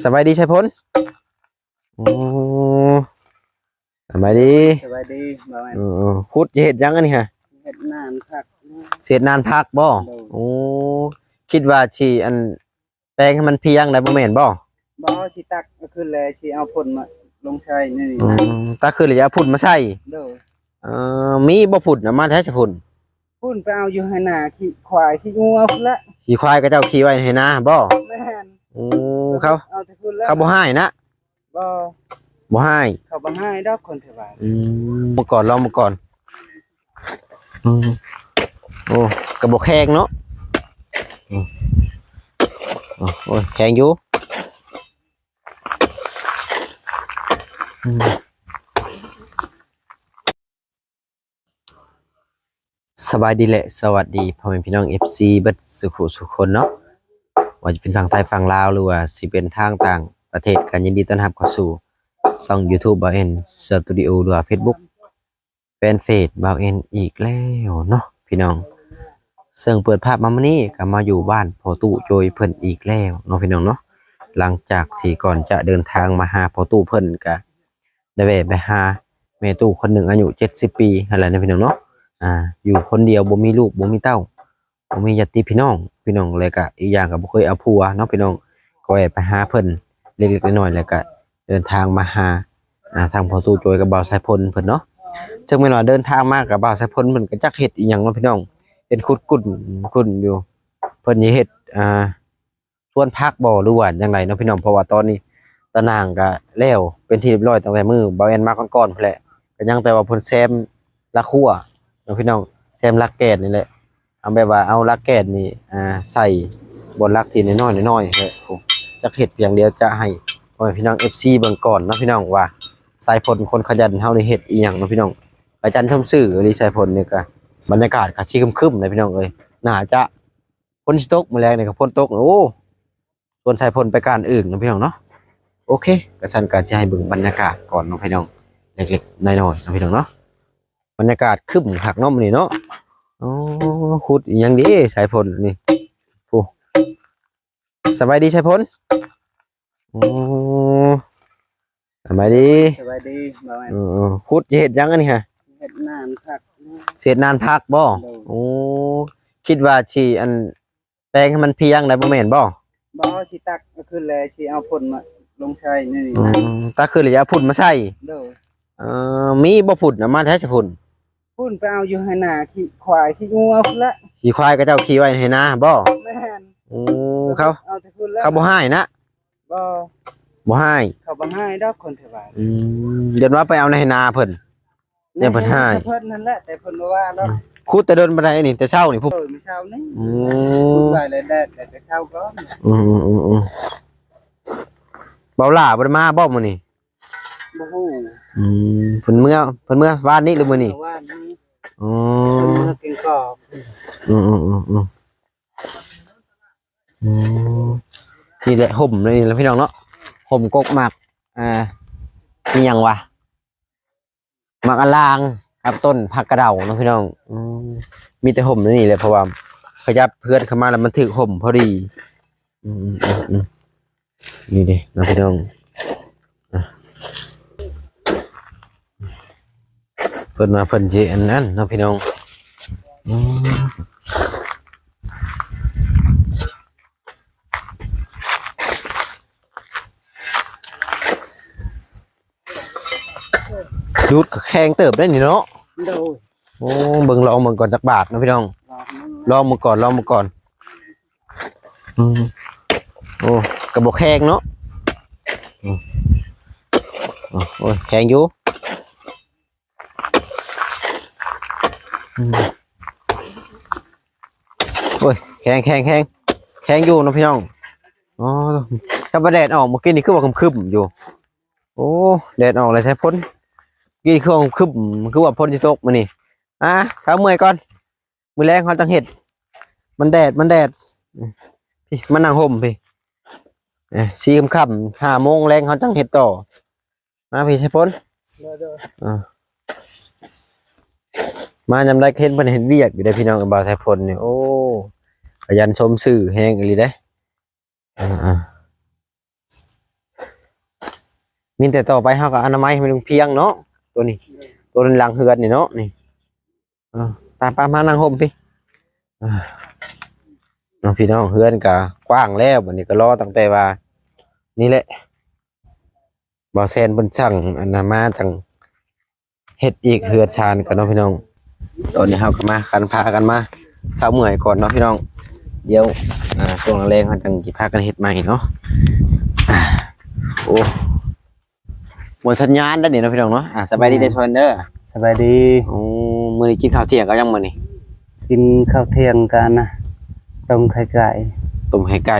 สบายดีใช่พ้นโอ้สบายดีสบายดีบ่แม่นคุดจะเห็ดยังอันนี้ฮะเฮ็ดนานคักเสียดนานพักบ่โอ้คิดว่าชีอันแปลงให้มันเพียงได้บ่แม่นบ่บ่สิตักก็คือแลสิเอาผลมาลงใช้นี่นะตาคือระยะพุ่นมาใส่เด้อมีบ่พุ่นน่ะมาแท้จะพุ่นพุ่นไปเอาอยู่ให้หน้าขี้ควายขี้งัวพุ่นละขี่ควายก็เจ้าขี่ไว้ให้นะบ่แม่นเขาเอาแต่พุ่นละเขาบ่ให้นะบ่ให้เขาบ่ให้ดอกคนเทวาเมื่อก่อนลองเมื่อก่อนโอ้กระบอกแข็งเนาะโอ้ยแข็งอยู่สบายดีแหละสวัสดีพ่อแม่พี่น้อง FC เบิดสุขุสุขคนเนาะว่าจะเป็นฝั่งไทยฝั่งลาวหรือว่าสิเป็นทางต่างประเทศกันยินดีต้อนรับเข้าสู่ช่อง YouTube บ่าวเอ็นสตูดิโอหรือว่า Facebook แฟนเพจบ่าวเอ็นอีกแล้วเนาะพี่น้องซึ่งเปิดภาพมามื้อนี้ก็มาอยู่บ้านพ่อตู้โจยเพิ่นอีกแล้วเนาะพี่น้องเนาะหลังจากที่ก่อนจะเดินทางมาหาพ่อตู้เพิ่นก็ได้แวะไปหาแม่ตู้คนหนึ่งอายุ70ปีนั่นแหละนะพี่น้องเนาะอยู่คนเดียวบ่มีลูกบ่มีเต้าบ่มีญาติพี่น้องเลยก็อีกอย่างก็บ่เคยเอาผัวเนาะพี่น้องก็แวะไปหาเพิ่นเล็กๆน้อยๆแล้วก็เดินทางมาหาทางพ่อตู้โจยกับบ่าวสายพลเพิ่นเนาะซึ่งแม่นว่าเดินทางมากับบ่าวสายพลเพิ่นก็จักเฮ็ดอีหยังเนาะพี่น้องเป็นขุดกุ่นอยู่เพิ่นสิเฮ็ดสวนผักบ่หรือว่าจังไดเนาะพี่น้องเพราะว่าตอนนี้ตะนางก็แล้วเป็นที่เรียบร้อยตั้งแต่มื้อบ่าวแอนมาก่อนๆพุ่นแหละก็ยังแต่ว่าเพิ่นแซมละคั่วเนาะพี่น้องแซมลักแกดนี่แหละเอาแบบว่าเอาลักแกดนี่ใส่บนลักที่น้อยๆน้อยๆเฮ้ยโอ้จักเฮ็ดเพียงเดียวจะให้พ่อแม่พี่น้อง FC เบิ่งก่อนเนาะพี่น้องว่าสายพลคนขยันเฮาได้เฮ็ดอีหยังเนาะพี่น้องอาจารย์ชมซื่อหรือสายพลนี่ก็บรรยากาศก็สิครึมๆเลยพี่น้องเอ้ยน่าจะฝนสิตกมื้อแลงนี่ก็ฝนตกโอ้ส่วนสายพลไปการอื่นเนาะพี่น้องเนาะโอเคก็ซั่นก็สิให้เบิ่งบรรยากาศก่อนเนาะพี่น้องเล็กๆน้อยๆเนาะพี่น้องเนาะบรรยากาศครึมคักเนาะมื้อนี้เนาะอ๋อขุดอีหยังดีสายพลนี่โอ้สบายดีสายพลโอ้สบายดีสบายดีบ่แม่นขุดจะเฮ็ดยังอันนี้ฮะเฮ็ดนานคักเสียดนานพักบ่โอ้คิดว่าสิอันแปลงให้มันเพียงได้บ่แม่นบ่บ่สิตักก็คือแลสิเอาผลมาลงใช้นี่นะตาคือระยะพุ่นมาใส่เด้อมีบ่พุ่นน่ะมาแท้จะพุ่นพุ่นไปเอาอยู่ให้หน้าขี้ควายขี้งัวพุ่นละขี่ควายก็เจ้าขี่ไว้ให้นาบ่แม่นเขาเอาแต่พุ่นละเขาบ่ให้นะบ่ให้เขาบ่ให้ดอกคนเทวาเดี๋ยวว่าไปเอาในนาเพิ่นเนี่ยเพิ่นให้เพิ่นนั่นแหละแต่เพิ่นบ่ว่าดอกขุดแต่เดินบ่ได้นี่แต่เช้านี่พุ่นมื้อเช้านี่ขุดไว้แล้วแดดแต่เช้าก่อนเบาหล่าบ่ได้มาบ่มื้อนี้บ่ฮู้เพิ่นเมื่อวานนี้หรือมื้อนี้วานนี้เพิ่นมากินกอบนี่แหละห่มเลยนี่แหละพี่น้องเนาะห่มกกหมากมีหยังวะหมากอลางครับต้นผักกระเดาเนาะพี่น้องมีแต่ห่มนี่แหละเพราะว่าขยับเพื่อนเข้ามาแล้วมันถึกห่มพอดีนี่ดิเนาะพี่น้องเพิ่นมาเพิ่นสิอันนั้นเนาะพี่น้องยุดแข็งเติบได้นี่เนาะโอ้เบิ่งลองก่อนจักบาทนะพี่น้องลองมาก่อนโอ้กระบอกแข็งเนาะโอ้ยแข็งอยู่โอ้ยแข็งอยู่นะพี่น้องอ๋อถ้าแดดออกเมื่อกี้นี่คือว่าคึมๆอยู่โอ้แดดออกเลยใช้พ้นกี่เครื่องคึบคือว่าพ้นจะตกมานี่สาวเมื่อยก่อนมือแรงเขาจังเห็ดมันแดดพี่มันนั่งห่มพี่ซีค่ำ5 โมงแรงเขาจังเห็ดต่อมาพี่ใช้พ้นมาจำได้เห็นเพิ่นเห็นเวียกอยู่ได้พี่น้องกับบ่าวใช้พ้นเนี่ยโอ้ขยันชมสื่อแห้งอีหลีเด้ มีแต่ต่อไปเฮาก็อนามัยให้มันเพียงเนาะตัวนี้ตัวนี้หลังเฮือนนี่เนาะนี่ไปมานั่งห่มพี่น้องพี่น้องเฮือนก็กว้างแล้วบัดนี้ก็รอตั้งแต่ว่านี่แหละบ่แซนเพิ่นสั่งอันน่ะมาจังเฮ็ดอีกเฮือนชานกันเนาะพี่น้องตอนนี้เฮาก็มากันพากันมาเช้าเมื่อยก่อนเนาะพี่น้องเดี๋ยวช่วงแรงๆเฮาจังสิพากันเฮ็ดใหม่เนาะโอ้หมดสัญญาณแล้วนี่เนาะพี่น้องเนาะสบายดีเด้อเด้อ สบายดี โอ้มื้อนี้กินข้าวเที่ยงก็ยังมื้อนี้ กินข้าวเที่ยงกันนะต้มไข่ไก่ ต้มไข่ไก่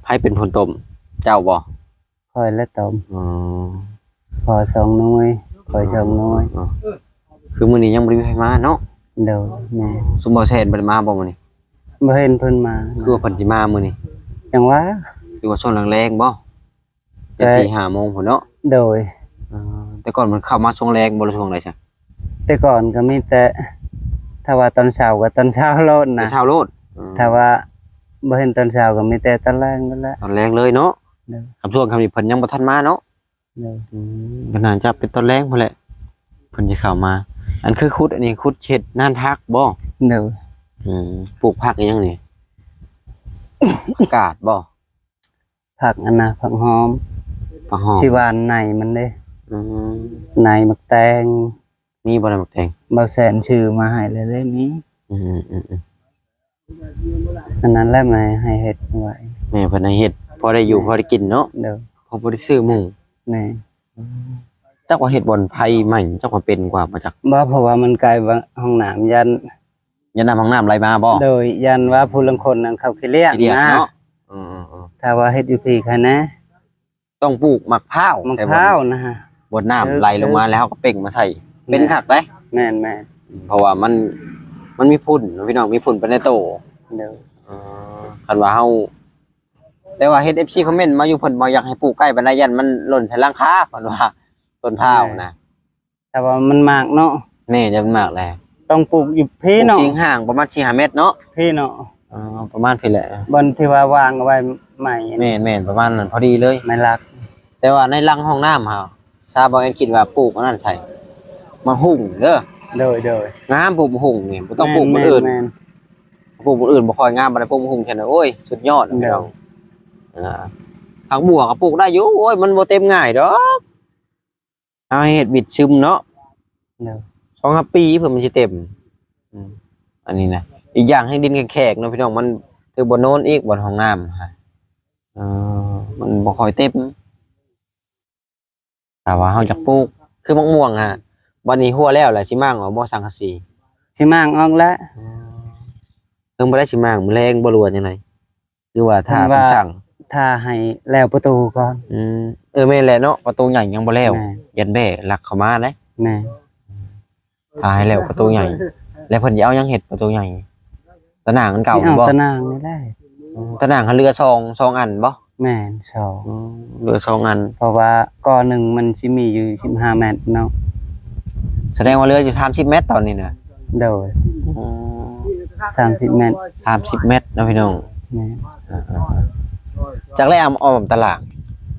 ให้เป็นผลต้มเจ้าบ่ คอยและต้ม อ๋อ พอ2หน่วยคอย2หน่วย คือมื้อนี้ยังบ่ได้มีไผมาเนาะ เดี๋ยวแม่ ซุมบ่แซนบ่ได้มาบ่มื้อนี้ บ่เห็นเพิ่นมา คือว่าเพิ่นสิมามื้อนี้ จังหวะ คือว่าช่วงแรงๆบ่เป็น4-5 โมงพุ่นเนาะ โดย แต่ก่อนมันเข้ามาช่วงแรงบ่หรือช่วงใดซะ แต่ก่อนก็มีแต่ถ้าว่าตอนเช้าก็ตอนเช้าโลด แต่ นะ เช้าโลด ถ้าว่าบ่เห็นตอนเช้าก็มีแต่ตอนแลงนั่นแหละ ตอนแรงเลยเนาะ เด้อ คำช่วงคำนี้เพิ่นยังบ่ทันมาเนาะ เดี๋ยว ก็น่าจะเป็นตอนแรงพุ่นแหละเพิ่นสิเข้ามา อันคือขุดอันนี้ขุดเฮ็ดนานพักบ่ เดี๋ยว ปลูกผักอีหยังนี่ ผักกาดบ่ ผักอันน่ะผักหอม ผักหอม สิหวานในมันเด้ อืม ในมักแตง มีบ่ได้หมักแตง บ่แสนชื่อมาให้เลยเด้นี้ อืม อันนั้นแหละมาให้เฮ็ดไว้ แม่เพิ่นให้เฮ็ดพอได้อยู่พอได้กินเนาะ เดี๋ยว พอบ่ได้ซื้อหมู่ แม่ จักว่าเฮ็ดบ่อนไผใหม่จักว่าเป็นกว่าบ่จัก บ่เพราะว่ามันไกลว่าห้องน้ำยัน ยันน้ำห้องน้ำไหลมาบ่ โดยยันว่าผู้ลางคนนั้นเขาขี้เลี้ยง ขี้เดียด นะ เนาะถ้าว่าเฮ็ดอยู่พี่ค่ะนะ ต้องปลูกมะพร้าว มะ ใส่ พร้าวนะฮะ บนน้ำไหลลงมาแล้วก็เป่งมาใส่เป็นคักเด้ แม่น เพราะว่ามันมีพุ่นพี่น้องมีพุ่นไปในโต ๆเดี๋ยว คันว่าเฮาแต่ว่าเฮ็ด FC คอมเมนต์มาอยู่เพิ่นบ่อยากให้ปลูกใกล้บันไดยันมันหล่นใส่หลังคาเพิ่นว่าต้นพร้าวนะ แต่ว่ามันมากเนาะ แม่จะมันมากแล ต้องปลูกอยู่ ป พี่ ลูก เนาะ ชิงห่างประมาณ4-5เมตรเนาะ พี่เนาะ ประมาณพี่แหละ บนที่ว่าวางเอาไว้ใหม่ แม่นประมาณนั้นพอดีเลย ไม่รัก แต่ว่าในรังห้องน้ำเฮาทราบบ่แม่นคิดว่าปลูกอันนั้นใส่มาหุ่งเด้อ โดย งามปลูกหุ่งนี่บ่ต้องปลูกคนอื่น แม่ ปลูกคนอื่นบ่ค่อยงามบ่ได้ปลูกหุ่งแค่นั้นโอ้ยสุดยอดพี่น้องผักบัวก็ปลูกได้อยู่โอ้ยมันบ่เต็มง่ายดอกเอาให้เฮ็ดบิดซึมเนาะ เดี๋ยว 2-3 ปีเพิ่นมันสิเต็มอันนี้นะอีกอย่างให้ดินแข็งๆเนาะพี่น้องมันถือบ่โน่นอีกบ่ห้องน้ำฮะมันบ่ค่อยเต็มแต่ว่าเฮาจักปลูกคือมะม่วงฮะวันนี้หัวแล้วแหละสิมางเอาบ่สังกะสี สิมางออกแล้ว เพิ่งบ่ได้สิมางมื้อแรงบ่รู้ว่าจังไดหรือว่าถ้าเพิ่นสั่ง ถ้าให้แล้วประตูก่อน แม่นแหละเนาะประตูใหญ่ยังบ่แล้ว แม่ ยันแบ่ลักเข้ามาเด้ แม่ ถ้าให้แล้วประตูใหญ่ แล้วเพิ่นสิเอาหยังเฮ็ดประตูใหญ่ตะหนางอันเก่า สิ นี่ เอา บ่ ตะนางนี่ได้ ตะหนางเขาเรือ2อันบ่ แม่นสอง เรือ2อัน เพราะว่าก้อนหนึ่งมันสิมีอยู่15เมตรเนาะ แสดงว่าเรืออยู่30 เมตรตอนนี้น่ะ โดย30เมตร 30 เมตรเนาะพี่น้อง แม่น จากแรกอ้อมตลาด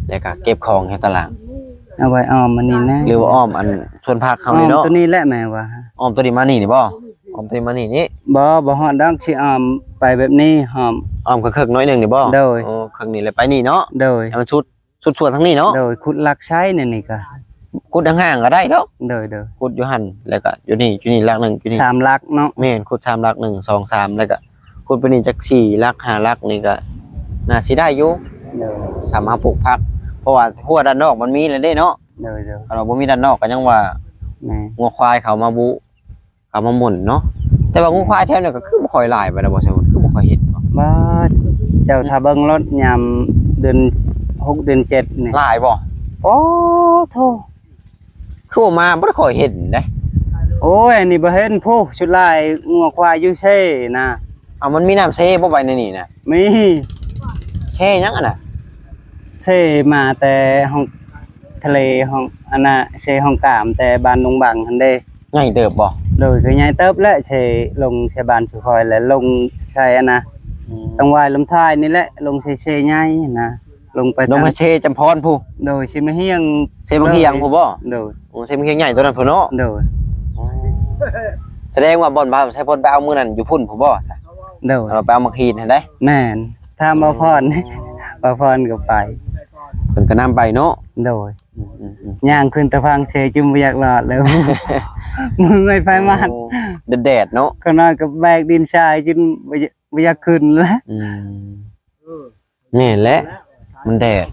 แล้วก็เก็บของให้ตลาด เอาไว้ออมมันนี่นะ หรือว่าอ้อมอันชวนผักเขา ออ นี่ ม เนาะ ตัวนี้แหละแม่ว่า อ้อมตัวนี้มานี่บ่อ้อมตัวนี้มานี่ บ่ฮอดดอกสิออมไปแบบนี้หอม อ้อมก็ครึ่งน้อยหนึงนี่บ่ โดย โอ้ครึ่งนี้เลยไปนี่เนาะ โดย ให้มันชุดส่วนทั้งนี้เนาะ โดยขุดลักใช้นี่ก็ ขุดห่างๆก็ได้เนาะ โดย ขุดอยู่หั่นแล้วก็อยู่นี่ลักหนึงอยู่นี่ 3ลักเนาะ แม่นขุด3ลัก1 2 3แล้วก็ขุดไปนี่จัก4ลัก5ลักนี่ก็น่าสิได้อยู่ โดย สามารถปลูกผักเพราะว่าหัวด้านนอกมันมีแล้วเด้เนาะ โดย ถ้าเราบ่มีด้านนอกก็ยังว่า แม่ งัวควายเขามาบุเขามาหมุนเนาะแต่ว่างัวควายแถวนี้ก็คือบ่ค่อยหลายไปแล้วบ่ใช่บ่คือบ่ค่อยเห็นบ่ บ่เจ้าถ้าเบิ่งรถยามเดือน6เดือน7นี่ หลายบ่ โอ้โธ่ คือว่ามาบ่ได้ค่อยเห็นเด้ โอ้ยอันนี้บ่เห็นผู้ชุดลายงัวควายอยู่เซ่นะ เอามันมีน้ำเซบ่ไว้ในนี่นะ มี แช่หยังอ่ะน่ะ เซ่มาแต่ห้องทะเลห้องอันน่ะเซ่ห้องกามแต่บ้านดงบังหั่นเด้ ใหญ่เติบบ่ โดยคือใหญ่เติบแล้วเซ่ลงเซ่บ้านสุคอยแล้วลงใช่อันน่ะต้องวายลมท้ายนี่แหละลงเซ่ใหญ่นะ ลงไป ลง ทาง มาเชจำพรผู้ โดยสิมาเฮียง เชบางเฮียงผู้บ่ โดย โอ้เชบางเฮียงใหญ่ตัวนั้นพุ่นเนาะ โดย แสดงว่าบ่อนบ่าวใช้พลไปเอามื้อนั้นอยู่พุ่นผู้บ่ซะ โดย เราไปเอามาขีดให้ได้ แม่นถ้ามาพร มาพรก็ไป เพิ่นก็นำไปเนาะ โดย อืม ย่างขึ้นตะพังเชจุ่มบ่อยากหลอดแล้ว มือไม่ไฟมัน แดดเนาะ ก็นอนกับแบกดินทรายจนบ่อยากขึ้นแล้ว นี่แหละมันแดด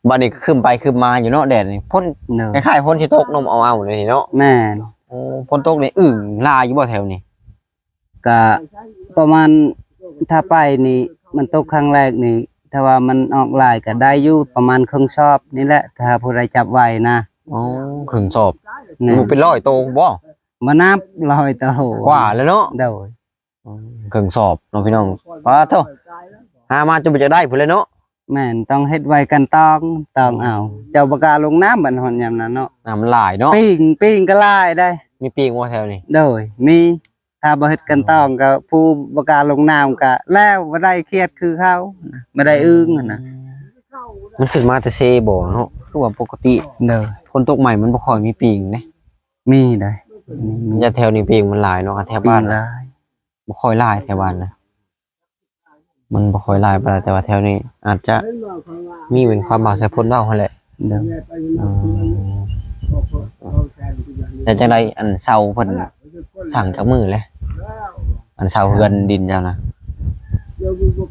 บัดนี้ก็ขึ้นไปขึ้นมาอยู่เนาะแดดนี่พ่น เนาะ คล้ายๆพ่นที่ตกนมเอาเลยนี่เนาะ แม่น โอ้พ่นตกนี่อึ่งลายอยู่บ่แถวนี้ ก็ประมาณถ้าไปนี่มันตกครั้งแรกนี่ถ้าว่ามันออกลายก็ได้อยู่ประมาณครึ่งชอบนี่แหละถ้าผู้ใดจับไว้นะ อ๋อขึงสอบ นี่ มันเป็นร้อยโตบ่ บ่นับ100ตะโห กว่าแล้วเนาะ โดย ขึงสอบน้องพี่น้องป้าเท่าหามาจนบ่จะได้พุ่นเลยเนาะ แม่นต้องเฮ็ดไว้กันตองเอาเจ้าบ่กล้าลงน้ำบัดหอนยามนั้นเนาะ น้ำมันหลายเนาะ ปิ้งก็ลายได้ มีปีกบ่แถวนี้ โดยมีถ้าบ่เฮ็ดกันตองก็ผู้บ่กล้าลงน้ำก็แล้วบ่ได้เครียดคือเขาบ่ได้อึ้งอะนะ มันสึกมาแต่เซบ่เนาะคือว่าปกติ เด้อ ฝนตกใหม่มันบ่ค่อยมีปีกเด้ มีได้มี อย่าแถวนี้ปีกมันหลายเนาะแถว ปิ้ บ้าง น ห นะ ลาย บ่ค่อยหลายแถวบ้านนะมันบ่ค่อยหลายปานใดแต่ว่าแถวนี้ อาจจะมีเป็นความบาดใส่พ้นเว้าหั่นแหละ เด้อ แต่จังไดอันเซาเพิ่นสั่งจากมือเลยอันเซาเฮือนดินเจ้านะ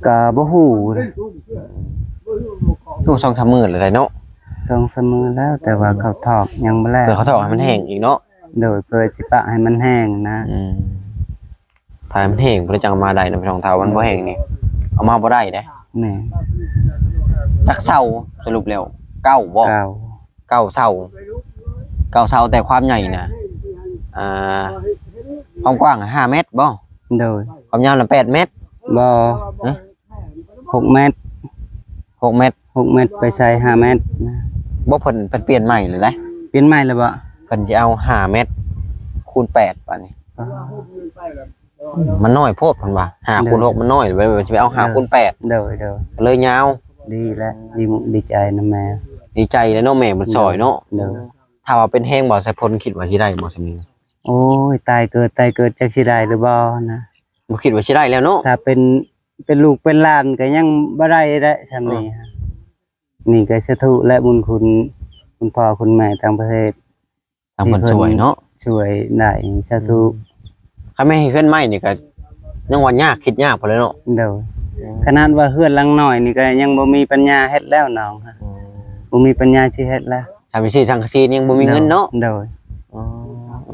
ก็บ่ฮู้เด้อ คือ2-3มื้อแล้วได้เนาะ 2-3มื้อแล้วแต่ว่าเขาทอกยังบ่แล้ว เพื่อเขาถอกให้มันแห้งอีกเนาะ โดยเพื่อสิปะให้มันแห้งนะ ถ้ามันแห้งเพิ่นจังเอามาได้เนาะพี่น้องถ้ามันบ่แห้งนี่เอามาบ่ได้เด้ แม่ จักเซาสรุปแล้วเก้าบ่ เก่า เก้าเสาเก้าเสาแต่ความใหญ่นะความกว้าง5 เมตรบ่ โดย ความยาว8 เมตร บ่ ฮะ 6 เมตร 6 เมตร 6 เมตรไปใส่5 เมตรนะ บ่เพิ่นเปลี่ยนใหม่เลยนะ เปลี่ยนใหม่แล้วบ่ เพิ่นสิเอา5 เมตรคูณ8ป่านนี้มันน้อยโพดเพิ่นว่า5คูณ6มันน้อยไปสิไปเอา5คูณ8โดย ก็เลยยาว ดีแล้วดีมุกดีใจนะแม่ ดีใจแล้วเนาะแม่มันซอยเนาะ โดย ถ้าว่าเป็นแห้งบ่ใส่พลคิดว่าสิได้บ่ซั่นนี้ โอ้ยตายเกิดจักสิได้หรือบ่นะ บ่คิดว่าสิได้แล้วเนาะ ถ้าเป็นลูกเป็นหลานก็ยังบ่ได้ได้ซำนี้ฮะนี่ก็สาธุและบุญคุณพ่อคุณแม่ต่างประเทศ ทางเพิ่นสวยเนาะ ช่วยได้สาธุ ถ้าไม่ให้ขึ้นไม้นี่ก็ยังว่ายากคิดยากพุ่นเลยเนาะ เด้อขนาดว่าเฮือนหลังน้อยนี่ก็ยังบ่มีปัญญาเฮ็ดแล้วน้องฮะบ่มีปัญญาสิเฮ็ดแล้ว ถ้ามีชื่อสังกะสีนี่ยังบ่มีเงินเนาะ เด้อ อ๋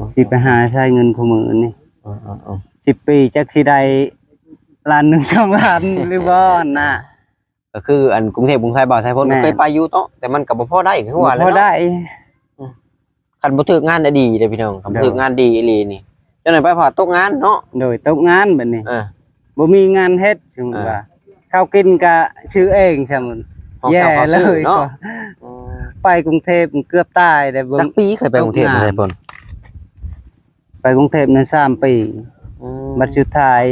อ สิไปหาใช้เงินคู่มื้อนี่ อ๋อ 10 ปีจักสิได้ล้านหนึ่ง2 ล้านหรือบ่น่ะ ก็คืออันกรุงเทพกรุงไทยบ่าวไทยพล แม่ เคยไปอยู่เนาะแต่มันก็บ่พอได้คือว่าแหล้ พ ว อ เนาะ ได้ คันบ่ถึกงานได้ดีเด้อพี่น้องคันบ่ถึกงานดีอีหลีนี่จังได๋ไปพอตกงานเนาะ โดยตกงานบัดนี้ อ่า บ่มีงานเฮ็ดจังว่าข้าวกินก็ซื้อเองซะมัน ของ แย่ เจ้าเขา เล ซื้อย เนาะ ไปกรุงเทพเกือบตายได้เบิ่ จั ง กปีเคยไปกรุงเทพบ่าวไทยพล ไปกรุงเทพนั้น3 ปีบัดสุดท้าย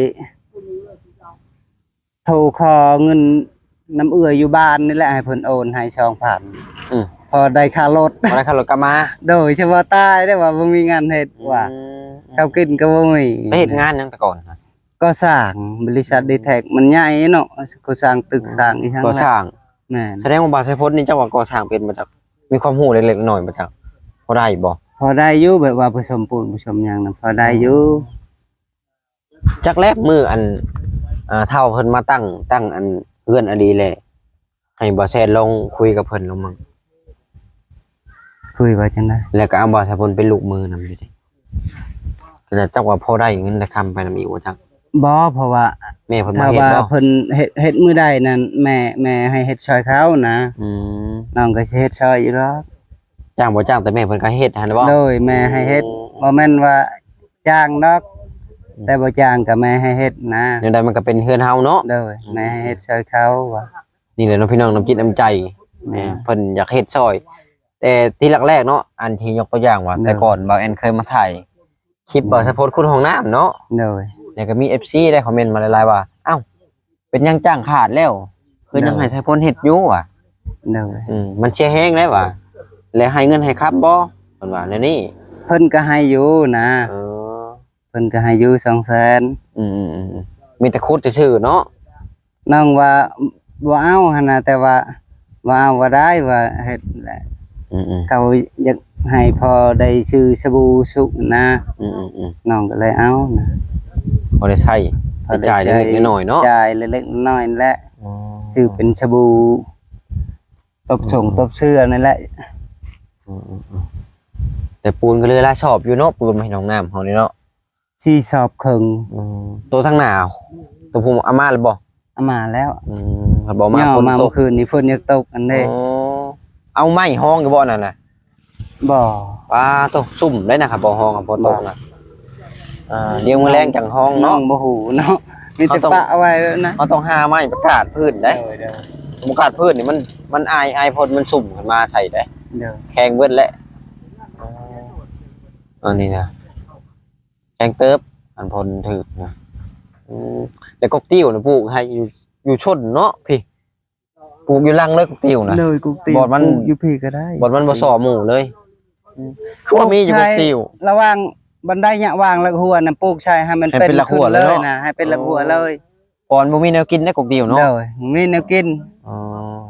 โทรขอเงินน้ำเอื้ออยู่บ้านนี่แหละให้เพิ่นโอนให้ 2,000 พอได้ค่ารถ บ่ได้ขับรถกลับมา โดยเฉพาะตายได้ว่าบ่มีงานเฮ็ดว่าข้าวกินก็บ่มี ไปเฮ็ดงานหยังแต่ก่อนนะ ก็สร้างบริษัท D-Tech มันใหญ่เนาะก็สร้างตึกสร้างอีทั้ง ก่อสร้าง แม่น แสดงว่าบ่าวไทยพลนี่เจ้าว่าก่อสร้างเป็นมาจากมีความรู้เล็กๆน้อยๆมาจากพอได้บ่ พอได้อยู่แบบว่าผสมปูนผสมหยังน่ะพอได้อยู่ จักแรกมืออันเท่าเพิ่นมาตั้งอันเอื้อนอดีแหละให้บ่าวแซนลองคุยกับเพิ่นลงมั่ง คุยว่าจังได๋ แล้วก็เอาบ่าวไทยพลเป็นลูกมือนำอยู่ดิแต่จักว่าพอได้เงินได้คำไปนำอีกว่าจัก บ่เพราะว่า แม่เพิ่นมา ถ้า เฮ็ด ว่า บ่ เพิ่นเฮ็ดมื้อใดนั่นแม่ให้เฮ็ดช่วยเขานะ อืม น้องก็สิเฮ็ดช่วยอยู่ดอก จ้างบ่จ้างแต่แม่เพิ่นก็เฮ็ดหั่นบ่ โดยแม่ให้เฮ็ดบ่แม่นว่าจ้างดอกแต่บ่จ้างก็แม่ให้เฮ็ดนะ อย่างใดมันก็เป็นเฮือนเฮาเนาะ โดยแม่ให้เฮ็ดช่วยเขาว่า นี่แหละเนาะพี่น้องน้ำจิตน้ำใจแม่เพิ่นอยากเฮ็ดซอย แต่ที่แรกๆเนาะอันที่ยกตัวอย่างว่าแต่ก่อนบางแอนเคยมาถ่ายคลิปบ่าวไทยพลคุณห้องน้ำเนาะ โดย แล้วก็มี FC ได้คอมเมนต์มาหลายๆว่าอ้าวไป เป็นยังจ้างขาดแล้วคือยังให้ใช้พลเฮ็ดอยู่ว่ะ โดย มันเชียแห้งแล้วว่ะแล้วให้เงินให้ครับบ่เพิ่นว่าแนวนี้ เพิ่นก็ให้อยู่นะ เออ เพิ่นก็ให้อยู่200,000 มีแต่คุดซื่อๆเนาะ น้องว่าบ่เอาหั่นน่ะแต่ว่าว่าเอาบ่ได้ว่าเฮ็ดแหละ อืม เขาอยากให้พอได้ซื้อสบู่สุกนะ ๆ น้องก็เลยเอานะ พอได้ใช้ได้จ่ายเล็กๆน้อยๆเนาะ จ่ายเล็กๆน้อยๆนั่นแหละซื้อเป็นสบู่ตบส่งตบเสื้อนั่นแหละ แต่ปูนก็เลยลายชอบอยู่เนาะปูนไม่น้องน้ำเฮานี่เนาะ สิสอบครึ่ง ตัวทั้งหน้าตัวผมอาม่าเลยบ่ เอามาแล้ว เขาบอกมา ย่อ ฝน มา ต เมื่ ก อคืนนี้ฝนยังตกอันนี้ เอาไม้ห้องอยู่บ่นั่นน่ะ บ่ ปลาตัวซุ่มได้นะครับบ่ห้องกับบ่ตกน่ะเดี๋ยวมื้อแรงจังห้อง น้อ เนาะ งบ่ฮู้เนาะมีแต่ เอาต้อง ปะเอาไว้นะ เราต้องหาไม้ประกาศพื้นได้ เด้อ ประกาศพื้นนี่มันอายพ่นมันสุ่มขึ้นมาใส่ได้ เด้อ แข็งเบิดแล้วอันนี้นะแข็งเติบอันพ่นถึกนะแล้วกกติ้วนะปลูกให้อยู่ชนเนาะพี่ปลูกอยู่ลังเลยกกติ้วนะ เลยกูตี บอดมัน ปลูกอยู่พี่ก็ได้ บดมันบ่สอหมู่เลยคือว่ามีอยู่กกติ้ว ระหว่างบันไดเนี่ยวางแล้วหัวน่ะปลูกใช่ให้มัน ให้เป็นละหัวเลยเนาะ นะให้เป็นละหัวเลย ก่อนบ่มีแนวกินได้กกติ้วเนาะ เด้อมีแนวกิน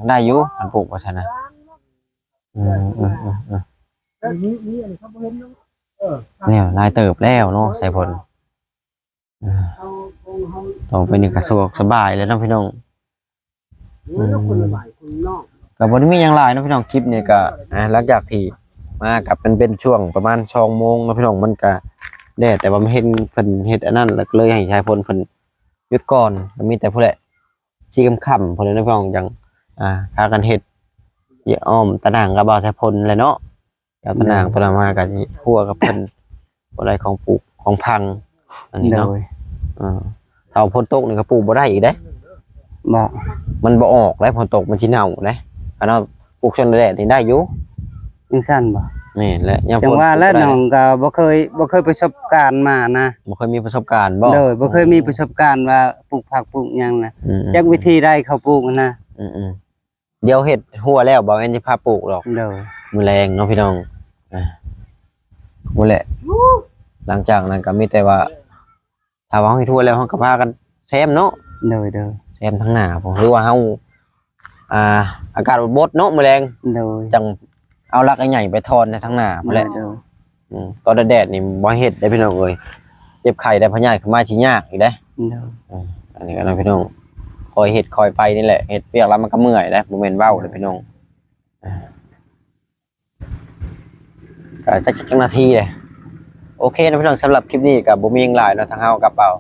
ได้อยู่อันปลูกว่าซั่นนะเนี่ยลายเติบแล้วเนาะใส่ผลต่อไปนี่ก็สะดวกสบายเลยเนาะพี่น้องกับวันนี้มีอย่างไรเนาะพี่น้องคลิปเนี่ยก็หลังจากที่มากับเป็นช่วงประมาณ2 โมงเนาะพี่น้องมันก็แดดแต่ว่ามันเห็นเพิ่นเฮ็ดอันนั้นแล้วก็เลยให้ชายพลเพิ่นหยุดก่อนก็มีแต่ผู้แหละชี้ค่ำๆเพิ่นเลยเนาะพี่น้องจังพากันเฮ็ดอย่าอ้อมตะนางกับบ่าวชายพลเลยเนาะเอาตะนางตัวมาก็สิคั่วกับเพิ่นอะไรของปลูกของพังอันนี้ เด้อ เนาะถ้าเอาฝนตกนี่ก็ปลูกบ่ได้อีกเด้ บ่ มันบ่ออกแล้วฝนตกมันสิเน่าเด้อันนั้นปลูกชนแดดนี่ได้อยู่ จังซั่นบ่ แม่นแหละยาม จั ฝ ง น ว่าแล้ว ปลูก น้องก็บ่เคยประสบการณ์มานะ บ่เคยมีประสบการณ์บ่ เด้อบ่เคยมีประสบการณ์ว่าปลูกผักปลูกหยังนะ อืม จักวิธีใดเขาปลูกนะ เดี๋ยวเฮ็ดหัวแล้วบ่แม่นสิพาปลูกหรอก เด้อ มื้อแรงเนาะพี่น้องมื้อแหละหลังจากนั้นก็มีแต่ว่าถ้าว่าเฮาเฮ็ดหัวแล้วเฮาก็พากันแซมเนาะ เด้อเด้อ แซมทั้งหน้าผมหรือว่าเฮาอากาศบดเนาะมื้อแรง เด้อ จังเอาลักใหญ่ๆไปทอนในทั้งหน้ามื้อแหละ เด้อ ตอนแดดนี่บ่เฮ็ดได้พี่น้องเอ้ยเจ็บไข้ได้พยาธิขึ้นมาสิยากอีกเด้ เด้อ อันนี้ก็นะพี่น้องคอยเฮ็ดคอยไปนี่แหละเฮ็ดเปียกแล้วมันก็เมื่อยได้บ่แม่นเว้าเด้อพี่น้องก็จักนาทีเลยโอเคนะพี่น้องสำหรับคลิปนี้ก็บ่มีหยังหลายเนาะทางเฮากับเป่า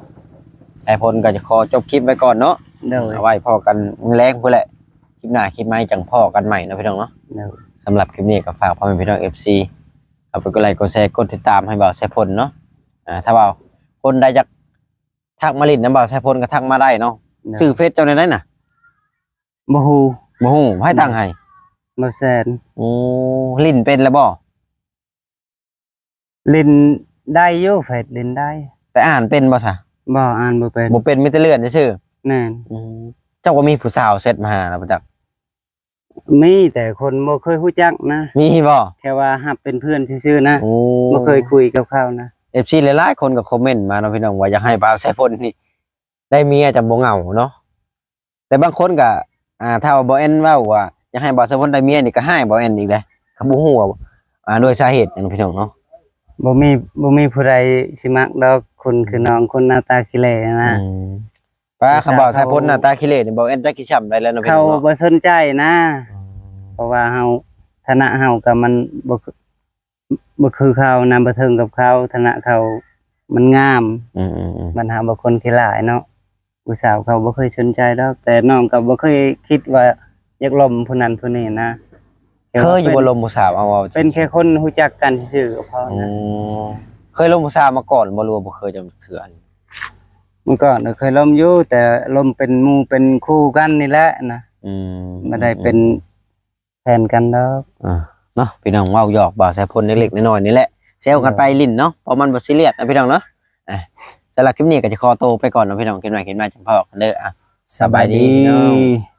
ไอ้พลก็จะขอจบคลิปไว้ก่อนเนาะ เด้อ เอาไว้พอกันมื้อแรงพุ่นแหละคลิปหน้าคลิปใหม่จังพอกันใหม่นะพี่น้องเนาะ เด้อ สำหรับคลิปนี้ก็ฝากพ่อแม่พี่น้อง FC เอาไปกดไลค์กดแชร์กดติดตามให้บ่าวไซพลเนาะถ้าว่าคนใดอยากทักมาลิ้นนำบ่าวไซพลก็ทักมาได้เนาะชื่อเฟซเจ้าได้น่ะ บ่ฮู้ บ่ฮู้ให้ตั้งให้ บ่แซน โอ้ลิ้นเป็นแล้วบ่ เล่นได้อยู่เฟซเล่นได้ แต่อ่านเป็นบ่ซะ บ่อ่านบ่เป็น บ่เป็นมีแต่เลื่อนซื่อ แม่น ๆเจ้าก็มีผู้สาวเซตมาหาแล้วบ่จัก มีแต่คนบ่เคยรู้จักนะ มีบ่ แค่ว่าหับเป็นเพื่อนซื่อๆนะ โอ้ บ่เคยคุยกับเขานะ FC หลายๆคนก็คอมเมนต์มาเนาะพี่น้องว่าอยากให้บ่าวไซพลนี่ได้เมียจะบ่เหงาเนาะแต่บางคนก็ถ้าว่าบ่แอนเว้าว่าอยากให้บ่าวไซพลได้เมียนี่ก็ให้บ่แอนอีกเด้ก็บ่ฮู้ว่าโดยสาเหตุหยังพี่น้องเนาะ บ่มีผู้ใดสิมักดอกคนคือน้องคนหน้าตาขี้เหร่นะ ป้าคำบอกไทยพ้นหน้าตาขี้เหร่นี่บอกเอ็นจักกี่ช่ำได้แล้วเนาะพี่ เขา น้องเนาะ บ่สนใจนะ เพราะว่าเฮาฐานะเฮาก็มันบ่คือเขานำบ่ถึงกับเขาฐานะเขามันงาม ปัญหาบ่คนขี้หลายเนาะผู้สาวเขาบ่เคยสนใจดอกแต่น้องก็บ่เคยคิดว่าอยากล้มผู้นั้นผู้นี้นะ เคยอยู่บนลมผู้สาวเอา เป็นแค่คนรู้จักกันซื่อๆก็พอนะ เคยลมผู้สาวมาก่อนบ่รู้ว่าบ่เคยจะเถื่อน เมื่อก่อนเคยล้มอยู่แต่ล้มเป็นหมู่เป็นคู่กันนี่แหละนะบ่ได้เป็นแฟนกันดอก เนาะพี่น้องเว้าหยอกบ่าวใส่พ้นเล็กๆน้อยๆนี่แหละแซวกันไปลิ้นเนาะเพราะมันบ่ซีเรียสนะพี่น้องเนาะสำหรับคลิปนี้ก็จะขอตัวไปก่อนเนาะพี่น้องคิดว่าจังพอกันเด้อ สบายดีพี่น้อง